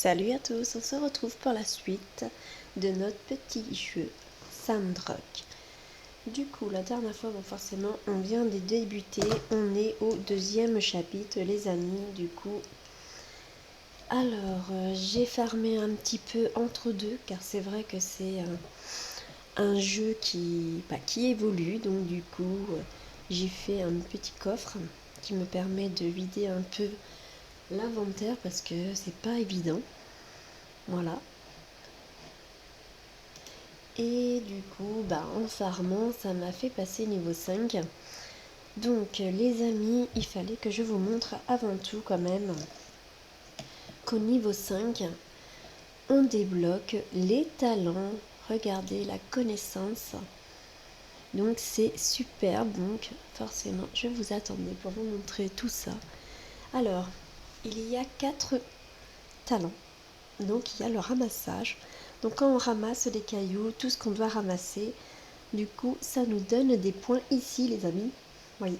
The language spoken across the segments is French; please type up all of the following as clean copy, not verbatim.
Salut à tous, on se retrouve pour la suite de notre petit jeu Sandrock. Du coup, la dernière fois, forcément, on vient de débuter, on est au deuxième chapitre, les amis, du coup. Alors, j'ai farmé un petit peu entre deux, car c'est vrai que c'est un jeu qui évolue, donc du coup, j'ai fait un petit coffre qui me permet de vider un peu l'inventaire, parce que c'est pas évident. Voilà. Et du coup, en farmant, ça m'a fait passer niveau 5. Donc, les amis, il fallait que je vous montre avant tout quand même qu'au niveau 5, on débloque les talents. Regardez la connaissance. Donc, c'est superbe. Donc, forcément, je vous attendais pour vous montrer tout ça. Alors, il y a 4 talents. Donc, il y a le ramassage. Donc, quand on ramasse des cailloux, tout ce qu'on doit ramasser, du coup, ça nous donne des points ici, les amis. Voyez.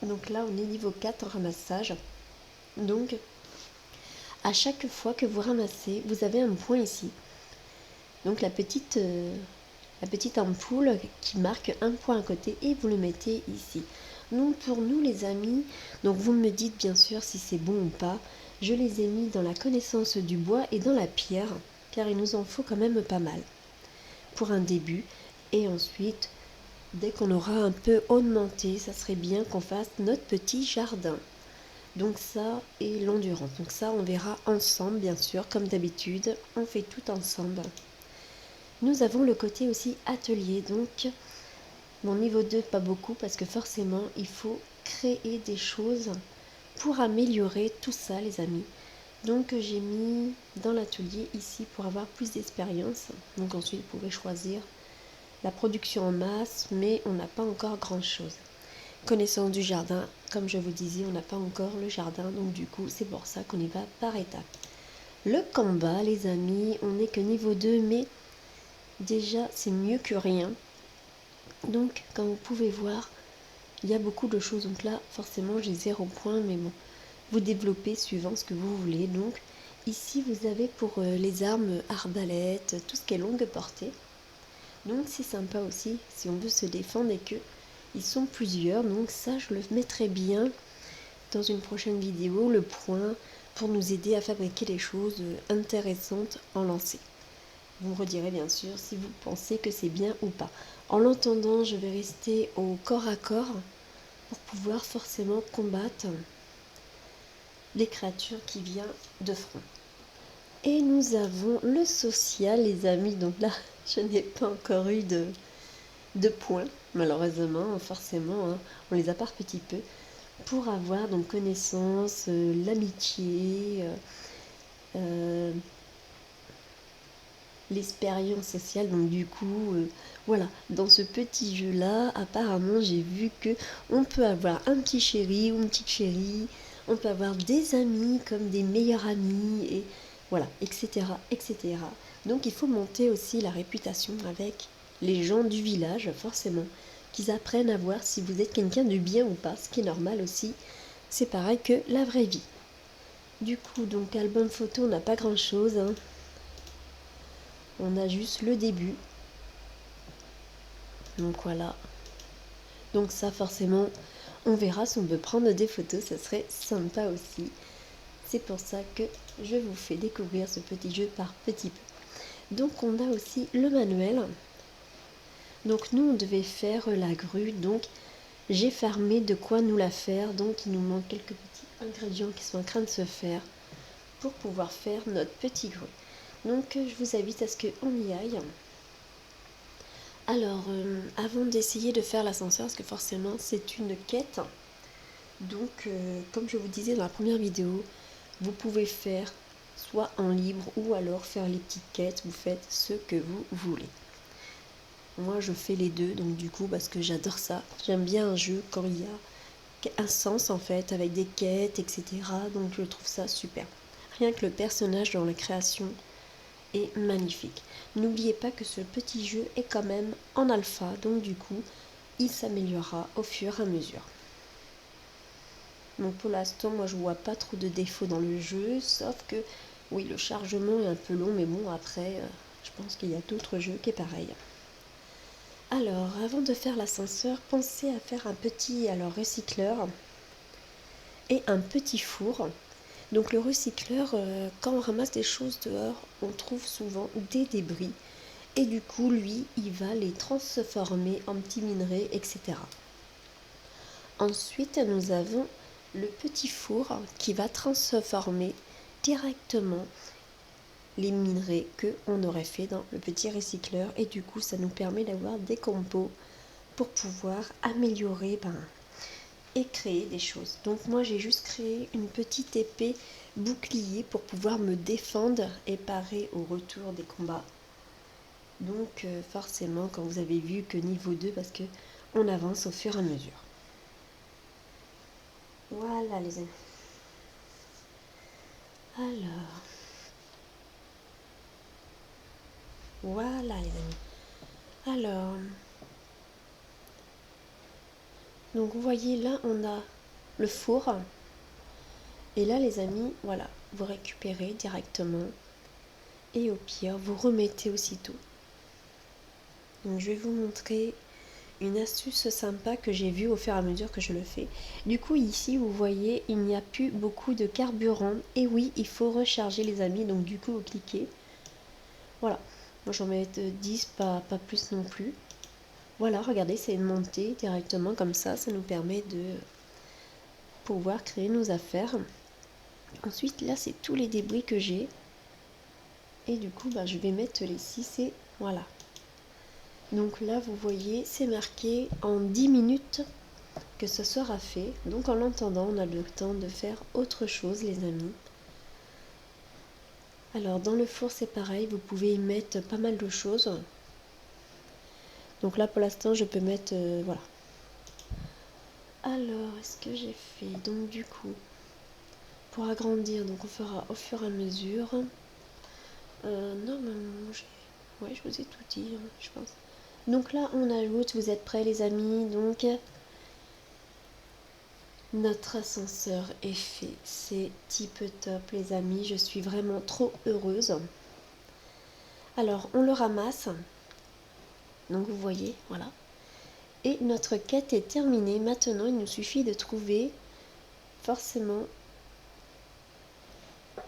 Donc là, on est niveau 4 en ramassage. Donc, à chaque fois que vous ramassez, vous avez un point ici. Donc, la petite ampoule qui marque un point à côté et vous le mettez ici. Donc, pour nous, les amis, donc vous me dites bien sûr si c'est bon ou pas. Je les ai mis dans la connaissance du bois et dans la pierre, car il nous en faut quand même pas mal pour un début. Et ensuite, dès qu'on aura un peu augmenté, ça serait bien qu'on fasse notre petit jardin. Donc ça et l'endurance. Donc ça, on verra ensemble, bien sûr, comme d'habitude. On fait tout ensemble. Nous avons le côté aussi atelier. Donc, mon niveau 2, pas beaucoup, parce que forcément, il faut créer des choses pour améliorer tout ça, les amis. Donc, j'ai mis dans l'atelier ici pour avoir plus d'expérience. Donc ensuite, vous pouvez choisir la production en masse, mais on n'a pas encore grand chose. Connaissance du jardin, comme je vous disais, on n'a pas encore le jardin, donc du coup c'est pour ça qu'on y va par étapes. Le combat, les amis, on n'est que niveau 2, mais déjà c'est mieux que rien. Donc comme vous pouvez voir, il y a beaucoup de choses. Donc là forcément j'ai 0 point, mais bon, vous développez suivant ce que vous voulez. Donc ici vous avez pour les armes arbalètes, tout ce qui est longue portée. Donc c'est sympa aussi si on veut se défendre et que ils sont plusieurs. Donc ça je le mettrai bien dans une prochaine vidéo, le point pour nous aider à fabriquer des choses intéressantes en lancer. Vous me redirez bien sûr si vous pensez que c'est bien ou pas. En l'entendant, je vais rester au corps à corps pour pouvoir forcément combattre les créatures qui viennent de front. Et nous avons le social, les amis. Donc là, je n'ai pas encore eu de points, malheureusement, forcément, hein. On les a par petit peu. Pour avoir donc connaissance, l'amitié, l'expérience sociale. Donc du coup, voilà, dans ce petit jeu-là, apparemment, j'ai vu que on peut avoir un petit chéri ou une petite chérie, on peut avoir des amis comme des meilleurs amis, et voilà, etc., etc. Donc il faut monter aussi la réputation avec les gens du village, forcément, qu'ils apprennent à voir si vous êtes quelqu'un de bien ou pas, ce qui est normal aussi. C'est pareil que la vraie vie. Du coup, donc album photo, on n'a pas grand chose, hein. On a juste le début. Donc voilà. Donc ça, forcément, on verra si on veut prendre des photos, ça serait sympa aussi. C'est pour ça que je vous fais découvrir ce petit jeu par petit peu. Donc on a aussi le manuel. Donc nous, on devait faire la grue. Donc j'ai farmé de quoi nous la faire. Donc il nous manque quelques petits ingrédients qui sont en train de se faire pour pouvoir faire notre petit grue. Donc je vous invite à ce qu'on y aille. Alors, avant d'essayer de faire l'ascenseur, parce que forcément c'est une quête, donc comme je vous disais dans la première vidéo, vous pouvez faire soit en libre ou alors faire les petites quêtes, vous faites ce que vous voulez. Moi je fais les deux, donc du coup parce que j'adore ça, j'aime bien un jeu quand il y a un sens en fait, avec des quêtes, etc. Donc je trouve ça super. Rien que le personnage dans la création est magnifique. N'oubliez pas que ce petit jeu est quand même en alpha, donc du coup, il s'améliorera au fur et à mesure. Donc pour l'instant, moi je vois pas trop de défauts dans le jeu, sauf que Oui, le chargement est un peu long, mais bon, après, je pense qu'il y a d'autres jeux qui est pareil. Alors, avant de faire l'ascenseur, pensez à faire un petit recycleur et un petit four. Donc le recycleur, quand on ramasse des choses dehors, on trouve souvent des débris. Et du coup, lui, il va les transformer en petits minerais, etc. Ensuite, nous avons le petit four qui va transformer directement les minerais qu'on aurait fait dans le petit recycleur. Et du coup, ça nous permet d'avoir des compos pour pouvoir améliorer et créer des choses. Donc moi, j'ai juste créé une petite épée bouclier pour pouvoir me défendre et parer au retour des combats. Donc forcément, quand vous avez vu que niveau 2, parce que on avance au fur et à mesure. Voilà les amis. Alors, voilà les amis. Alors, donc vous voyez là, on a le four. Et là les amis, voilà, vous récupérez directement. Et au pire, vous remettez aussitôt. Donc je vais vous montrer une astuce sympa que j'ai vue au fur et à mesure que je le fais. Du coup ici vous voyez il n'y a plus beaucoup de carburant. Et oui, il faut recharger les amis. Donc du coup vous cliquez. Voilà. Moi j'en mets 10, pas plus non plus. Voilà, regardez, c'est une montée directement comme ça. Ça nous permet de pouvoir créer nos affaires. Ensuite là c'est tous les débris que j'ai. Et du coup je vais mettre les 6 et voilà. Donc là vous voyez c'est marqué en 10 minutes que ce sera fait. Donc en l'entendant, on a le temps de faire autre chose les amis. Alors dans le four c'est pareil, vous pouvez y mettre pas mal de choses. Donc là pour l'instant je peux mettre voilà. Alors est-ce que j'ai fait donc du coup pour agrandir, donc on fera au fur et à mesure. Normalement ouais, je vous ai tout dit hein, je pense. Donc là on ajoute, vous êtes prêts les amis, donc notre ascenseur est fait, c'est tip top les amis, je suis vraiment trop heureuse. Alors on le ramasse, donc vous voyez, voilà. Et notre quête est terminée, maintenant il nous suffit de trouver forcément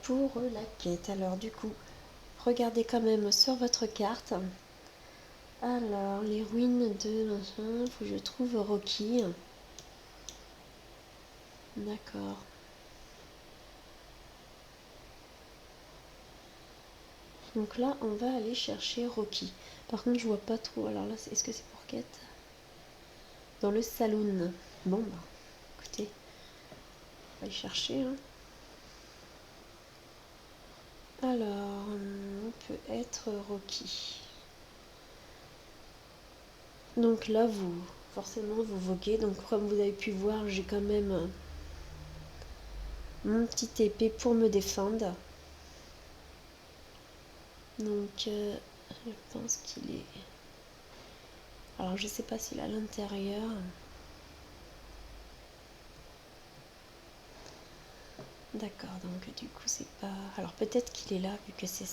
pour la quête. Alors du coup, regardez quand même sur votre carte. Alors, les ruines de machin, faut que je trouve Rocky. D'accord. Donc là, on va aller chercher Rocky. Par contre, je vois pas trop. Alors là, est-ce que c'est pour quête? Dans le saloon. Bon, écoutez, on va aller chercher. Hein. Alors, on peut être Rocky. Donc là, forcément, vous voguez. Donc comme vous avez pu voir, j'ai quand même mon petit épée pour me défendre. Donc, je pense qu'il est... Alors, je sais pas s'il est à l'intérieur. D'accord, donc du coup, c'est pas... Alors, peut-être qu'il est là, vu que c'est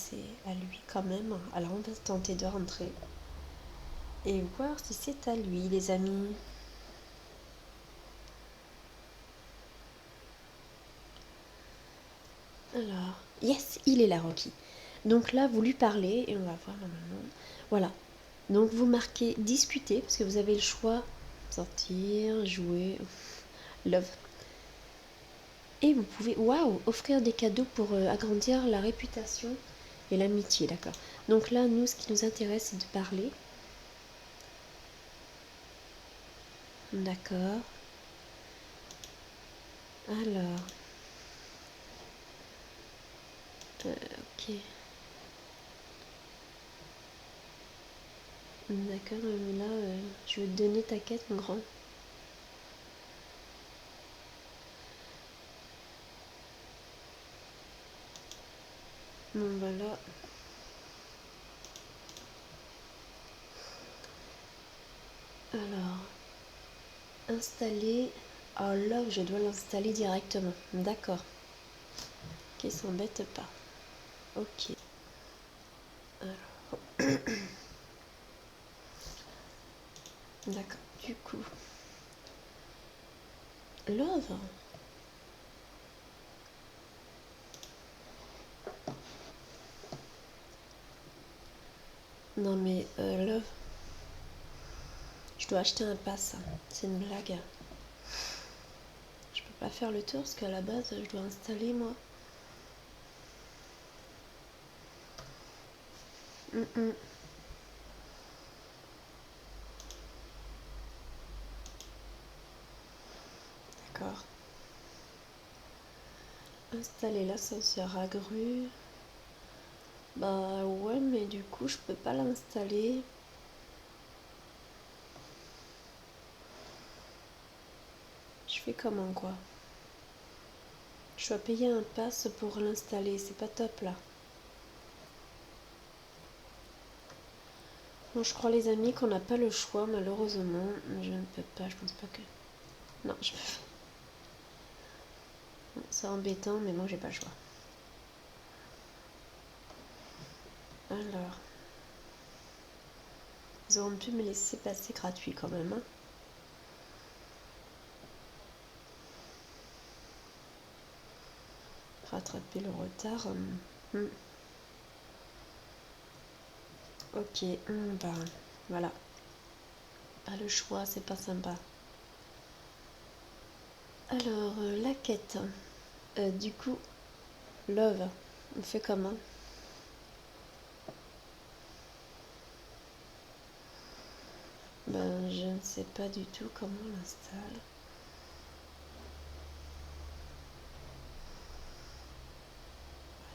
à lui quand même. Alors, on va tenter de rentrer. Et voir si c'est à lui, les amis. Alors, yes, il est là, Rocky. Donc là, vous lui parlez, et on va voir normalement. Voilà. Donc, vous marquez discuter, parce que vous avez le choix. Sortir, jouer, love. Et vous pouvez, waouh, offrir des cadeaux pour agrandir la réputation et l'amitié, d'accord. Donc là, nous, ce qui nous intéresse, c'est de parler. D'accord. Alors. Ok. D'accord, mais là, je vais te donner ta quête, mon grand. Bon, voilà. Alors. Installer. Oh là, je dois l'installer directement. D'accord. Qu'il s'embête pas. Ok. Alors. D'accord. Du coup. Love. Non mais Love. Je dois acheter un pass. C'est une blague. Je peux pas faire le tour parce qu'à la base je dois installer moi. D'accord. Installer l'ascenseur à grue. Bah ouais, mais du coup je peux pas l'installer. Je fais comment quoi? Je dois payer un pass pour l'installer, c'est pas top là. Bon, je crois les amis qu'on n'a pas le choix malheureusement. Je ne peux pas, je pense pas que... Non, je peux pas. Bon, c'est embêtant mais moi j'ai pas le choix. Alors... Ils auront pu me laisser passer gratuit quand même. Hein. Rattraper le retard. Ok, bah voilà. Pas le choix, c'est pas sympa. Alors, la quête. Du coup, Love, on fait comment? Ben, je ne sais pas du tout comment on l'installe.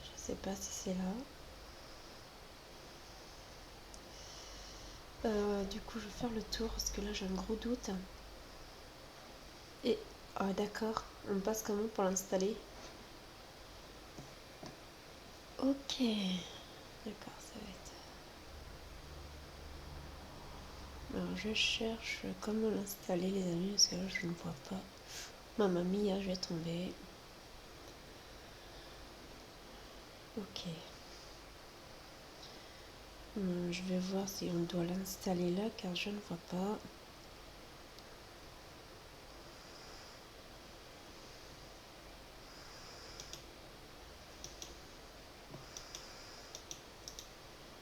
Je sais pas si c'est là. Du coup, je vais faire le tour parce que là, j'ai un gros doute. Et, ah d'accord, on passe comment pour l'installer? Ok, d'accord, ça va être... Alors, je cherche comment l'installer, les amis, parce que là, je ne vois pas. Mamma mia, je vais tomber. Ok. Je vais voir si on doit l'installer là, car je ne vois pas.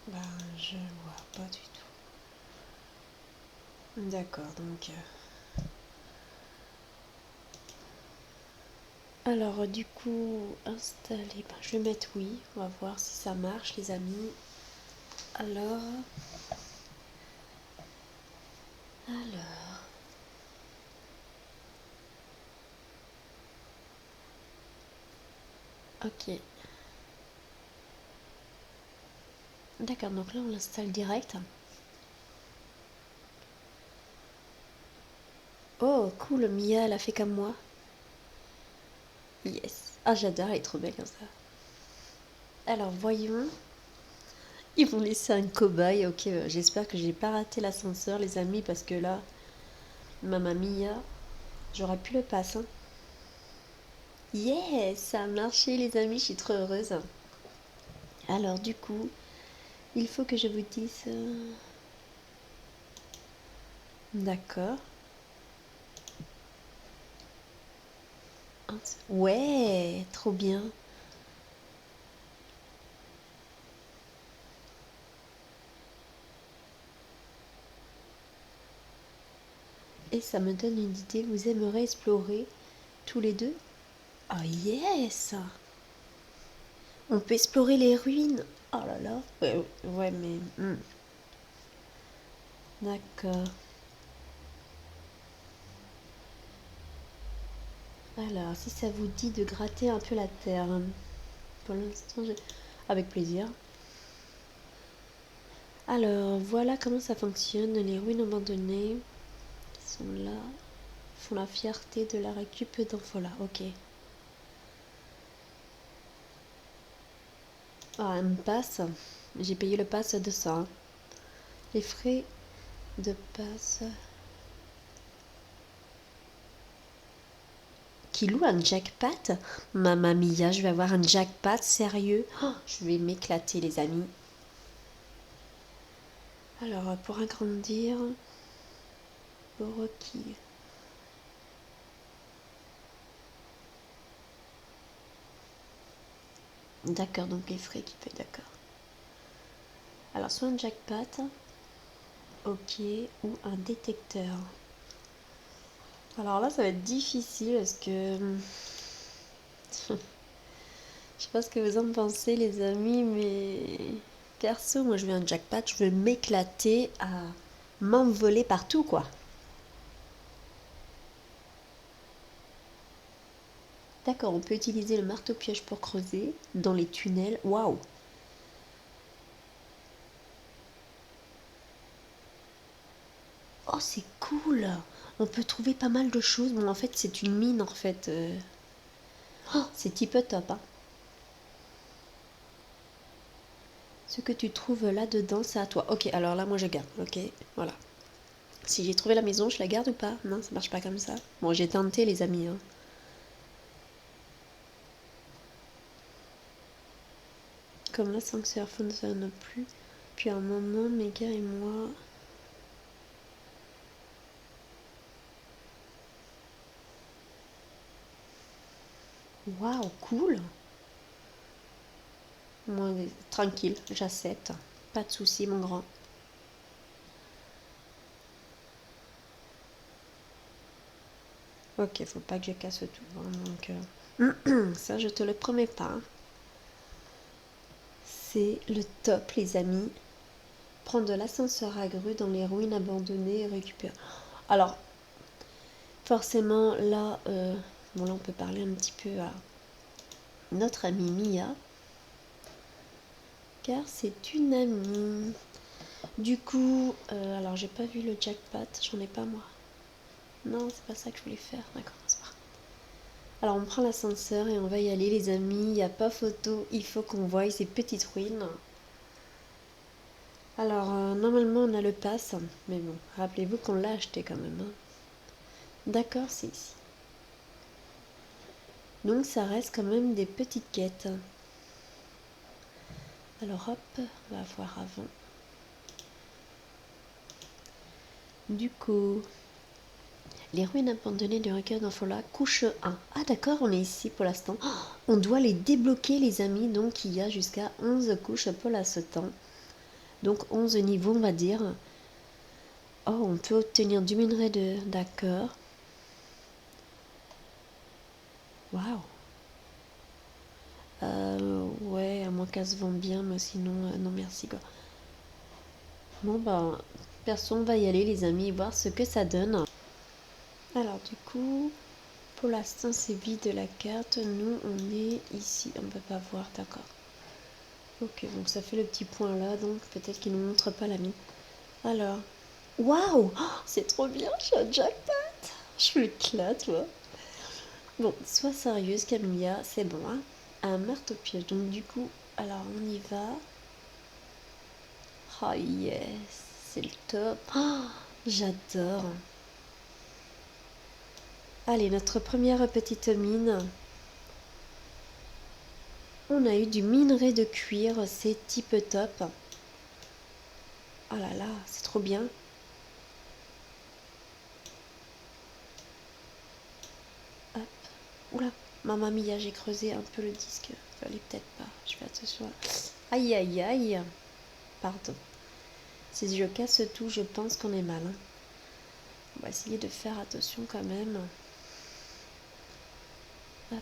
Ben, je vois pas du tout. D'accord, donc... Alors, du coup, installer... Ben, je vais mettre oui. On va voir si ça marche, les amis. Alors... Ok. D'accord, donc là, on l'installe direct. Oh, cool, Mia, elle a fait comme moi. Yes. Ah, j'adore, elle est trop belle comme ça. Alors, voyons. Ils vont laisser un cobaye. Ok, j'espère que j'ai pas raté l'ascenseur, les amis, parce que là, Mamma Mia, j'aurais pu le passer. Hein. Yes, ça a marché, les amis, je suis trop heureuse. Alors, du coup, il faut que je vous dise... D'accord. Ouais, trop bien. Et ça me donne une idée, vous aimeriez explorer tous les deux? Ah yes! On peut explorer les ruines. Oh là là. Ouais mais... D'accord. Alors, si ça vous dit de gratter un peu la terre. Pour l'instant, j'ai... Avec plaisir. Alors, voilà comment ça fonctionne. Les ruines abandonnées qui sont là font la fierté de la récup d'enfants là. Ok. Ah, un pass. J'ai payé le pass de ça. Hein. Les frais de passe. qui loue un jackpot. Mamma mia, je vais avoir un jackpot, sérieux. Oh, je vais m'éclater, les amis. Alors, pour agrandir, Rocky. D'accord, donc les frais qui payent, d'accord. Alors, soit un jackpot, ok, ou un détecteur. Alors là, ça va être difficile parce que... Je sais pas ce que vous en pensez, les amis, mais... Perso, moi, je veux un jackpot, je veux m'éclater à m'envoler partout, quoi. D'accord, on peut utiliser le marteau-piège pour creuser dans les tunnels. Waouh! Oh, c'est cool! On peut trouver pas mal de choses. Bon, en fait, c'est une mine, en fait. Oh, c'est tip top, hein. Ce que tu trouves là-dedans, c'est à toi. Ok, alors là, moi, je garde. Ok, voilà. Si j'ai trouvé la maison, je la garde ou pas? Non, ça marche pas comme ça. Bon, j'ai tenté, les amis, hein. Comme l'ascenseur fonctionne plus. Puis à un moment, Mega et moi... Waouh, cool! Moi, tranquille, j'accepte. Pas de souci, mon grand. Ok, faut pas que je casse tout, hein, donc ça, je te le promets pas. C'est le top, les amis. Prendre l'ascenseur à grue dans les ruines abandonnées et récupérer. Alors, forcément, là, bon, là, on peut parler un petit peu à notre amie Mia, car c'est une amie. Du coup, alors, j'ai pas vu le jackpot, j'en ai pas moi. Non, c'est pas ça que je voulais faire. D'accord, c'est pas grave. Alors, on prend l'ascenseur et on va y aller, les amis. Il n'y a pas photo, il faut qu'on voie ces petites ruines. Alors, normalement, on a le pass, mais bon, rappelez-vous qu'on l'a acheté quand même, hein. D'accord, c'est ici. Donc, ça reste quand même des petites quêtes. Alors, hop, on va voir avant. Du coup, les ruines abandonnées du recueil d'Infola, couche 1. Ah, d'accord, on est ici pour l'instant. Oh, on doit les débloquer, les amis. Donc, il y a jusqu'à 11 couches pour l'instant. Donc, 11 niveaux, on va dire. Oh, on peut obtenir du minerai de... D'accord. Waouh. Ouais, à moins qu'elle se vende bien, mais sinon, non merci quoi. Bon bah, perso, on va y aller les amis, voir ce que ça donne. Alors du coup, pour l'instant c'est vide la carte, nous on est ici, on peut pas voir, d'accord. Ok, donc ça fait le petit point là, donc peut-être qu'il nous montre pas la mine. Alors, waouh, oh, c'est trop bien, je suis un jackpot, je m'éclate moi. Bon, sois sérieuse Camilla, c'est bon, hein. Un marteau-piège, donc du coup, alors on y va. Oh yes, c'est le top. Oh, j'adore. Allez, notre première petite mine. On a eu du minerai de cuir, c'est type top. Oh là là, c'est trop bien. Hop. Oula, mamma mia, j'ai creusé un peu le disque. Fallait peut-être pas, je fais attention. Aïe aïe aïe. Pardon. Si je casse tout, je pense qu'on est mal, hein. On va essayer de faire attention quand même. Hop.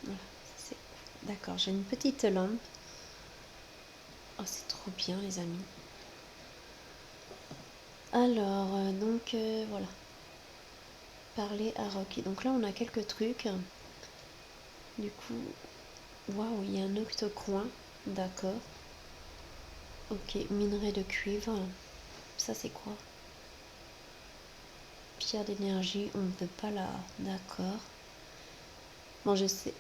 Voilà, c'est... D'accord, j'ai une petite lampe. Oh, c'est trop bien, les amis. Alors, donc, voilà. Parler à Rocky. Donc là, on a quelques trucs. Du coup, waouh, il y a un octocoin. D'accord. Ok, minerai de cuivre. Ça, c'est quoi? Pierre d'énergie, on ne peut pas la... D'accord. Bon, je sais.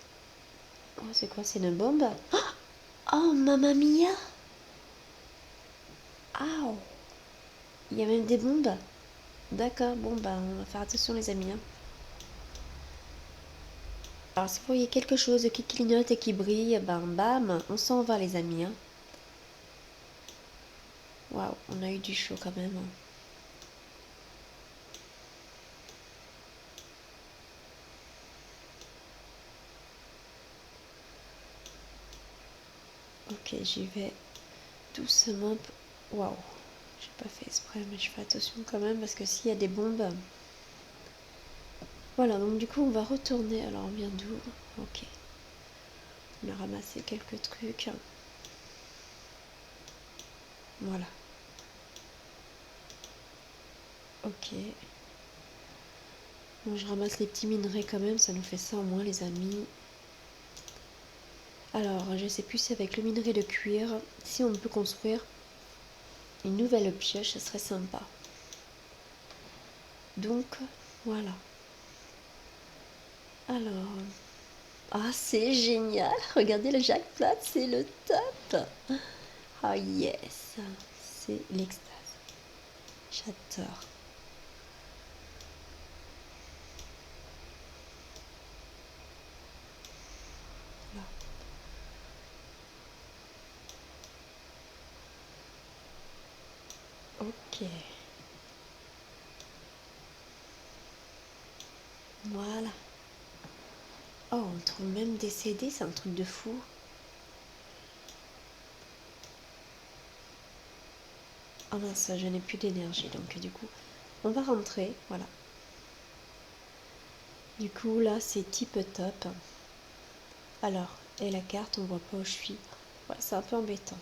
Oh, c'est quoi? C'est une bombe? Oh, mamma mia! Ah, il y a même des bombes. D'accord, bon bah on va faire attention les amis, hein. Alors si vous voyez quelque chose qui clignote et qui brille, ben bam, on s'en va les amis, hein. Waouh, on a eu du chaud quand même, hein. Ok, j'y vais doucement. Waouh, j'ai pas fait exprès, mais je fais attention quand même parce que s'il y a des bombes. Voilà, donc du coup on va retourner. Alors on vient d'où? Ok, on a ramassé quelques trucs. Voilà. Ok. Bon, je ramasse les petits minerais quand même, ça nous fait ça en moins les amis. Alors, je sais plus si avec le minerai de cuir, si on peut construire une nouvelle pioche, ce serait sympa. Donc, voilà. Alors, ah, c'est génial. Regardez le jackpot, c'est le top. Ah yes, c'est l'extase. J'adore. Voilà. Ok. Voilà. Oh, on trouve même des CD, c'est un truc de fou. Oh mince, je n'ai plus d'énergie, donc du coup, on va rentrer, voilà. Du coup, là, c'est type top. Alors, et la carte, on voit pas où je suis. Ouais, c'est un peu embêtant.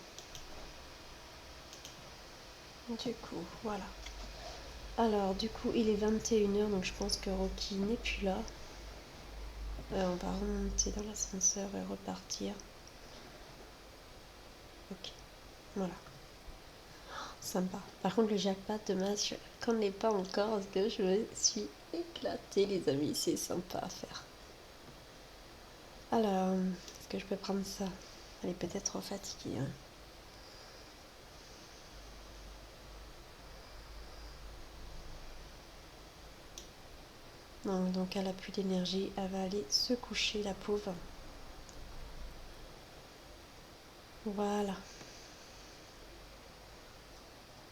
Du coup, voilà. Alors, du coup, il est 21h, donc je pense que Rocky n'est plus là. On va remonter dans l'ascenseur et repartir. Ok, voilà. Sympa. Par contre, le jackpot, dommage qu'on ne l'ait pas encore, parce que je me suis éclatée, les amis. C'est sympa à faire. Alors, est-ce que je peux prendre ça? Elle est peut-être trop fatiguée, hein. Non, donc elle a plus d'énergie, elle va aller se coucher, la pauvre. Voilà.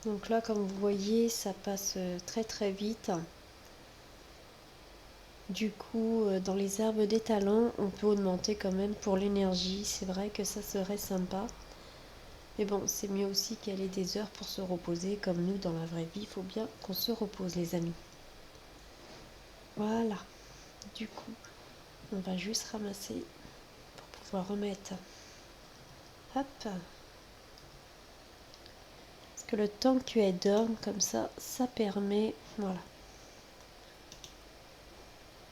Donc là, comme vous voyez, ça passe très très vite. Du coup, dans les herbes des talents, on peut augmenter quand même pour l'énergie. C'est vrai que ça serait sympa. Mais bon, c'est mieux aussi qu'elle ait des heures pour se reposer. Comme nous, dans la vraie vie, il faut bien qu'on se repose, les amis. Voilà. Du coup, on va juste ramasser pour pouvoir remettre. Hop. Parce que le temps qu'elle dorme, comme ça permet... Voilà.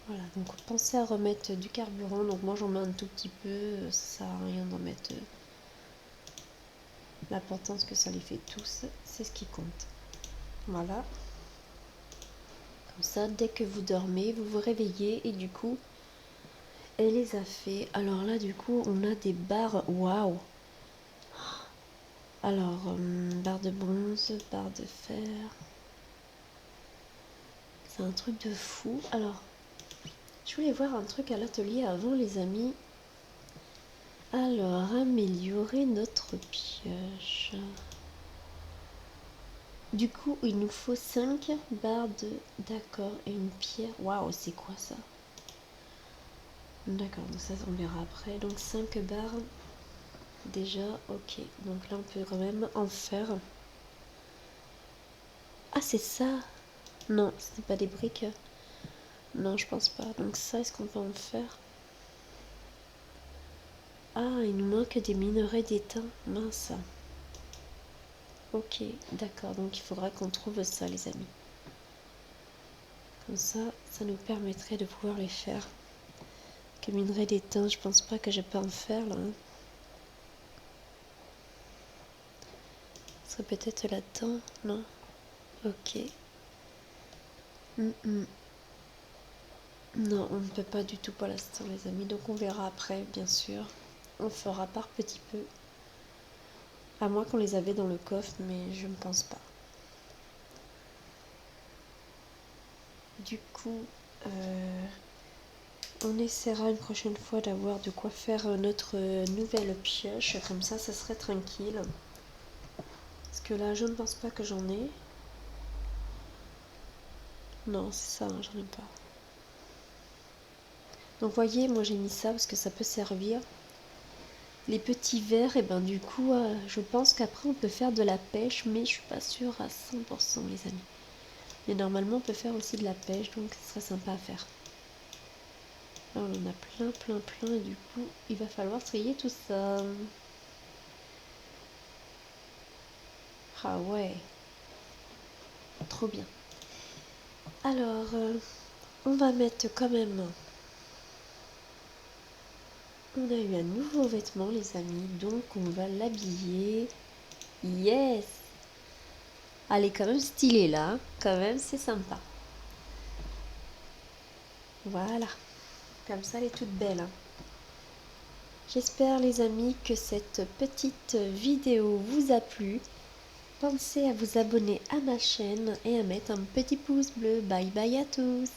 Voilà, donc pensez à remettre du carburant. Donc moi j'en mets un tout petit peu, ça sert à rien d'en mettre. L'important c'est que ça les fait tous, c'est ce qui compte. Voilà. Comme ça, dès que vous dormez, vous vous réveillez et du coup, elle les a fait. Alors là, du coup, on a des barres. Waouh! Alors, barre de bronze, barre de fer. C'est un truc de fou. Alors, je voulais voir un truc à l'atelier avant, les amis. Alors, améliorer notre pioche. Du coup, il nous faut 5 barres de... D'accord, et une pierre. Waouh, c'est quoi ça? D'accord, donc ça on verra après. Donc 5 barres. Déjà, ok. Donc là, on peut quand même en faire. Ah, c'est ça? Non, ce n'est pas des briques. Non, je pense pas. Donc ça, est-ce qu'on peut en faire? Ah, il nous manque des minerais d'étain. Mince. Ok, d'accord. Donc il faudra qu'on trouve ça, les amis. Comme ça nous permettrait de pouvoir les faire. Que minerai d'étain, je pense pas que je peux en faire là, hein. Ce serait peut-être là-dedans, non? Ok. Non, on ne peut pas du tout pour l'instant, les amis. Donc on verra après, bien sûr. On fera par petit peu. À moins qu'on les avait dans le coffre, mais je ne pense pas. Du coup, on essaiera une prochaine fois d'avoir de quoi faire notre nouvelle pioche. Comme ça serait tranquille. Parce que là, je ne pense pas que j'en ai. Non, c'est ça, j'en ai pas. Donc voyez, moi j'ai mis ça parce que ça peut servir. Les petits verres, et ben du coup, je pense qu'après on peut faire de la pêche, mais je suis pas sûre à 100% les amis. Mais normalement on peut faire aussi de la pêche, donc ce serait sympa à faire. Là on en a plein, et du coup il va falloir trier tout ça. Ah ouais, trop bien. Alors, on va mettre quand même... On a eu un nouveau vêtement les amis, donc on va l'habiller. Yes! Elle est quand même stylée là, quand même c'est sympa. Voilà, comme ça elle est toute belle. Hein. J'espère les amis que cette petite vidéo vous a plu. Pensez à vous abonner à ma chaîne et à mettre un petit pouce bleu. Bye bye à tous!